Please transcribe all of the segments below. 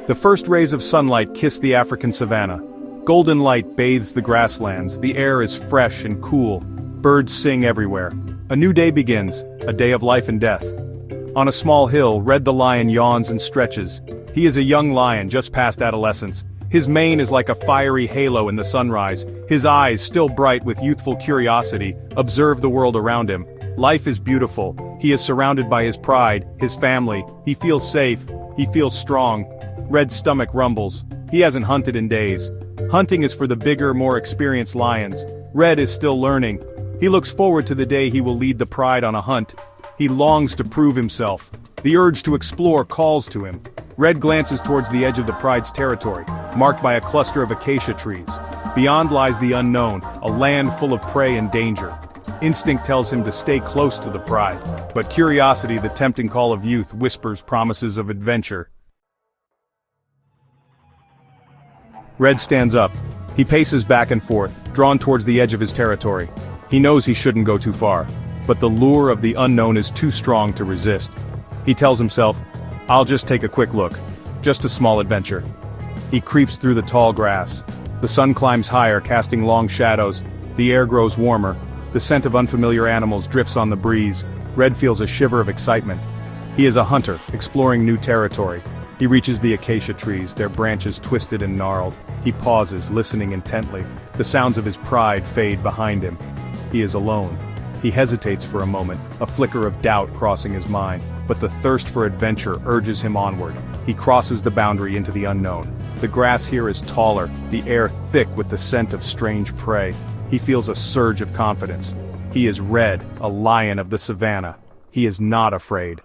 The first rays of sunlight kiss the African savanna. Golden light bathes the grasslands, the air is fresh and cool. Birds sing everywhere. A new day begins, a day of life and death. On a small hill, Red the lion yawns and stretches. He is a young lion just past adolescence. His mane is like a fiery halo in the sunrise. His eyes, still bright with youthful curiosity, observe the world around him. Life is beautiful. He is surrounded by his pride, his family. He feels safe. He feels strong. Red's stomach rumbles. He hasn't hunted in days. Hunting is for the bigger, more experienced lions. Red is still learning. He looks forward to the day he will lead the pride on a hunt. He longs to prove himself. The urge to explore calls to him. Red glances towards the edge of the pride's territory, marked by a cluster of acacia trees. Beyond lies the unknown, a land full of prey and danger. Instinct tells him to stay close to the pride, but curiosity, the tempting call of youth, whispers promises of adventure. Red stands up. He paces back and forth, drawn towards the edge of his territory. He knows he shouldn't go too far, but the lure of the unknown is too strong to resist. He tells himself, "I'll just take a quick look. Just a small adventure." He creeps through the tall grass. The sun climbs higher, casting long shadows. The air grows warmer. The scent of unfamiliar animals drifts on the breeze. Red feels a shiver of excitement. He is a hunter, exploring new territory. He reaches the acacia trees, their branches twisted and gnarled. He pauses, listening intently. The sounds of his pride fade behind him. He is alone. He hesitates for a moment, a flicker of doubt crossing his mind, but the thirst for adventure urges him onward. He crosses the boundary into the unknown. The grass here is taller, the air thick with the scent of strange prey. He feels a surge of confidence. He is Red, a lion of the savanna. He is not afraid.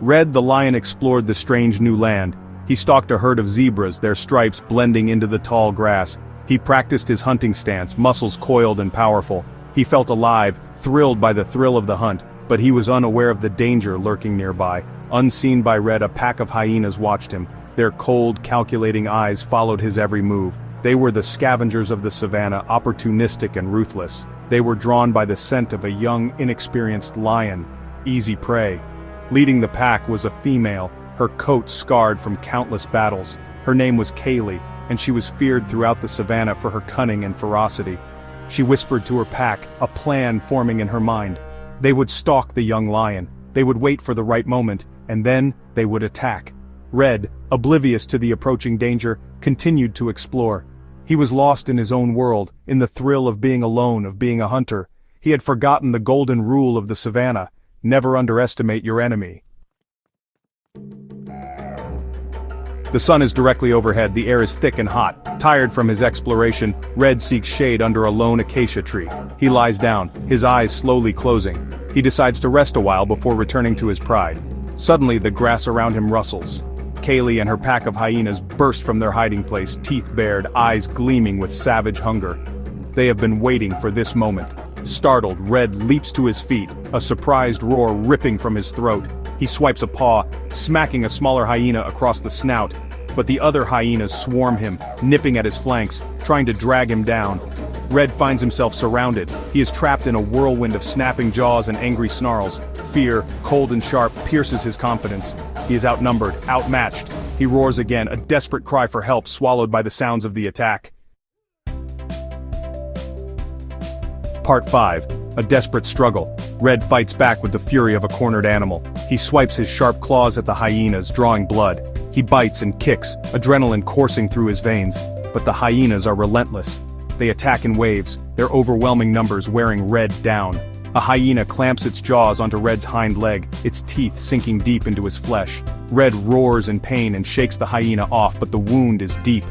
Red the lion explored the strange new land. He stalked a herd of zebras, their stripes blending into the tall grass. He practiced his hunting stance, muscles coiled and powerful. He felt alive, thrilled by the thrill of the hunt, but he was unaware of the danger lurking nearby. Unseen by Red, a pack of hyenas watched him. Their cold, calculating eyes followed his every move. They were the scavengers of the savanna, opportunistic and ruthless. They were drawn by the scent of a young, inexperienced lion. Easy prey. Leading the pack was a female, her coat scarred from countless battles. Her name was Kaylee, and she was feared throughout the savanna for her cunning and ferocity. She whispered to her pack, a plan forming in her mind. They would stalk the young lion. They would wait for the right moment, and then they would attack. Red, oblivious to the approaching danger, continued to explore. He was lost in his own world, in the thrill of being alone, of being a hunter. He had forgotten the golden rule of the savanna: never underestimate your enemy. The sun is directly overhead, the air is thick and hot. Tired from his exploration, Red seeks shade under a lone acacia tree. He lies down, his eyes slowly closing. He decides to rest a while before returning to his pride. Suddenly the grass around him rustles. Kaylee and her pack of hyenas burst from their hiding place, teeth bared, eyes gleaming with savage hunger. They have been waiting for this moment. Startled, Red leaps to his feet, a surprised roar ripping from his throat. He swipes a paw, smacking a smaller hyena across the snout. But the other hyenas swarm him, nipping at his flanks, trying to drag him down. Red finds himself surrounded. He is trapped in a whirlwind of snapping jaws and angry snarls. Fear, cold and sharp, pierces his confidence. He is outnumbered, outmatched. He roars again, a desperate cry for help swallowed by the sounds of the attack. Part 5. A desperate struggle. Red fights back with the fury of a cornered animal. He swipes his sharp claws at the hyenas, drawing blood. He bites and kicks, adrenaline coursing through his veins. But the hyenas are relentless. They attack in waves, their overwhelming numbers wearing Red down. A hyena clamps its jaws onto Red's hind leg, its teeth sinking deep into his flesh. Red roars in pain and shakes the hyena off, but the wound is deep.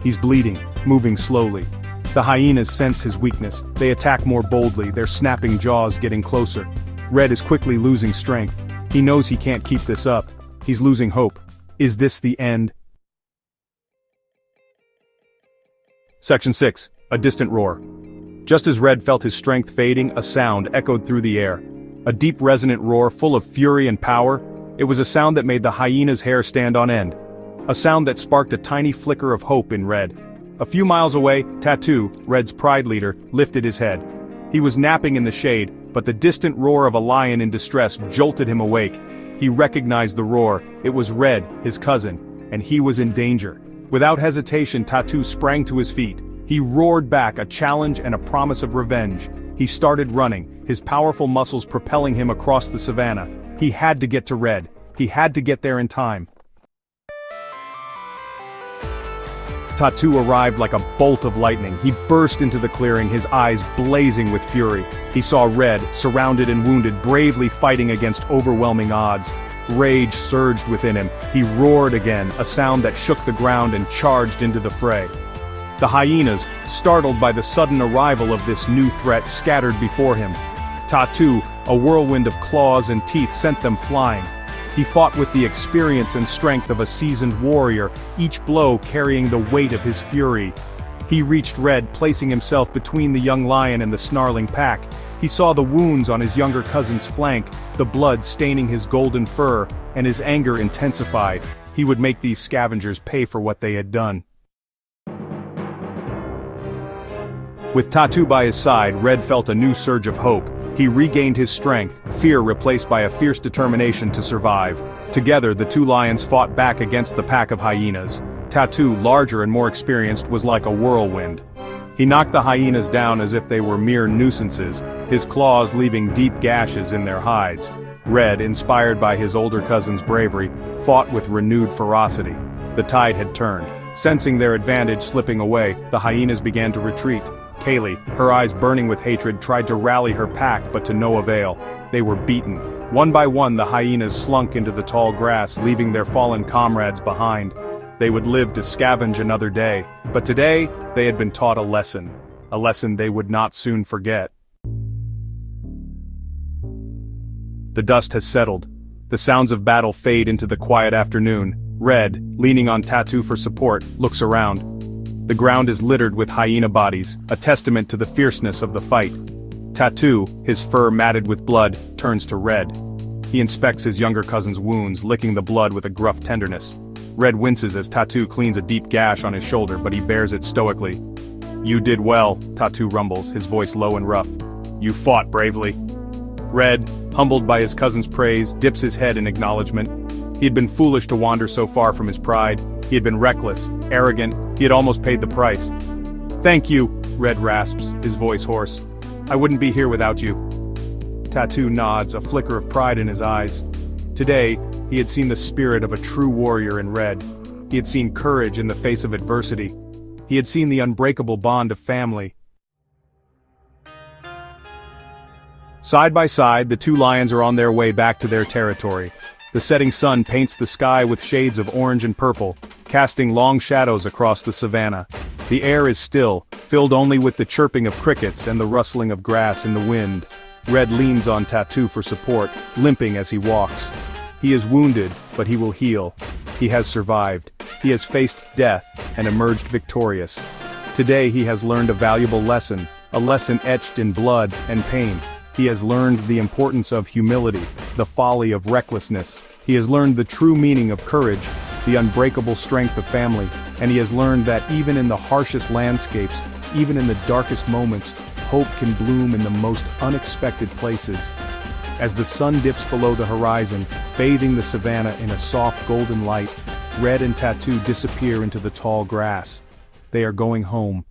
He's bleeding, moving slowly. The hyenas sense his weakness. They attack more boldly, their snapping jaws getting closer. Red is quickly losing strength. He knows he can't keep this up. He's losing hope. Is this the end? Section 6. A distant roar. Just as Red felt his strength fading, a sound echoed through the air. A deep resonant roar full of fury and power. It was a sound that made the hyena's hair stand on end. A sound that sparked a tiny flicker of hope in Red. A few miles away, Tatu, Red's pride leader, lifted his head. He was napping in the shade, but the distant roar of a lion in distress jolted him awake. He recognized the roar. It was Red, his cousin, and he was in danger. Without hesitation, Tatu sprang to his feet. He roared back, a challenge and a promise of revenge. He started running, his powerful muscles propelling him across the savannah. He had to get to Red. He had to get there in time. Tatu arrived like a bolt of lightning. He burst into the clearing, his eyes blazing with fury. He saw Red, surrounded and wounded, bravely fighting against overwhelming odds. Rage surged within him. He roared again, a sound that shook the ground, and charged into the fray. The hyenas, startled by the sudden arrival of this new threat, scattered before him. Tatu, a whirlwind of claws and teeth, sent them flying. He fought with the experience and strength of a seasoned warrior, each blow carrying the weight of his fury. He reached Red, placing himself between the young lion and the snarling pack. He saw the wounds on his younger cousin's flank, the blood staining his golden fur, and his anger intensified. He would make these scavengers pay for what they had done. With Tatu by his side, Red felt a new surge of hope. He regained his strength, fear replaced by a fierce determination to survive. Together, the two lions fought back against the pack of hyenas. Tatu, larger and more experienced, was like a whirlwind. He knocked the hyenas down as if they were mere nuisances, his claws leaving deep gashes in their hides. Red, inspired by his older cousin's bravery, fought with renewed ferocity. The tide had turned. Sensing their advantage slipping away, the hyenas began to retreat. Kaylee, her eyes burning with hatred, tried to rally her pack, but to no avail. They were beaten. One by one, the hyenas slunk into the tall grass, leaving their fallen comrades behind. They would live to scavenge another day, but today, they had been taught a lesson they would not soon forget. The dust has settled. The sounds of battle fade into the quiet afternoon. Red, leaning on Tatu for support, looks around. The ground is littered with hyena bodies, a testament to the fierceness of the fight. Tatu, his fur matted with blood, turns to Red. He inspects his younger cousin's wounds, licking the blood with a gruff tenderness. Red winces as Tatu cleans a deep gash on his shoulder, but he bears it stoically. "You did well," Tatu rumbles, his voice low and rough. "You fought bravely." Red, humbled by his cousin's praise, dips his head in acknowledgement. He had been foolish to wander so far from his pride. He had been reckless, arrogant, he had almost paid the price. "Thank you," Red rasps, his voice hoarse. "I wouldn't be here without you." Tatu nods, a flicker of pride in his eyes. Today, he had seen the spirit of a true warrior in Red. He had seen courage in the face of adversity. He had seen the unbreakable bond of family. Side by side, the two lions are on their way back to their territory. The setting sun paints the sky with shades of orange and purple, casting long shadows across the savannah. The air is still, filled only with the chirping of crickets and the rustling of grass in the wind. Red leans on Tatu for support, limping as he walks. He is wounded, but he will heal. He has survived. He has faced death and emerged victorious. Today he has learned a valuable lesson, a lesson etched in blood and pain. He has learned the importance of humility, the folly of recklessness. He has learned the true meaning of courage, the unbreakable strength of family, and he has learned that even in the harshest landscapes, even in the darkest moments, hope can bloom in the most unexpected places. As the sun dips below the horizon, bathing the savannah in a soft golden light, Red and Tatu disappear into the tall grass. They are going home.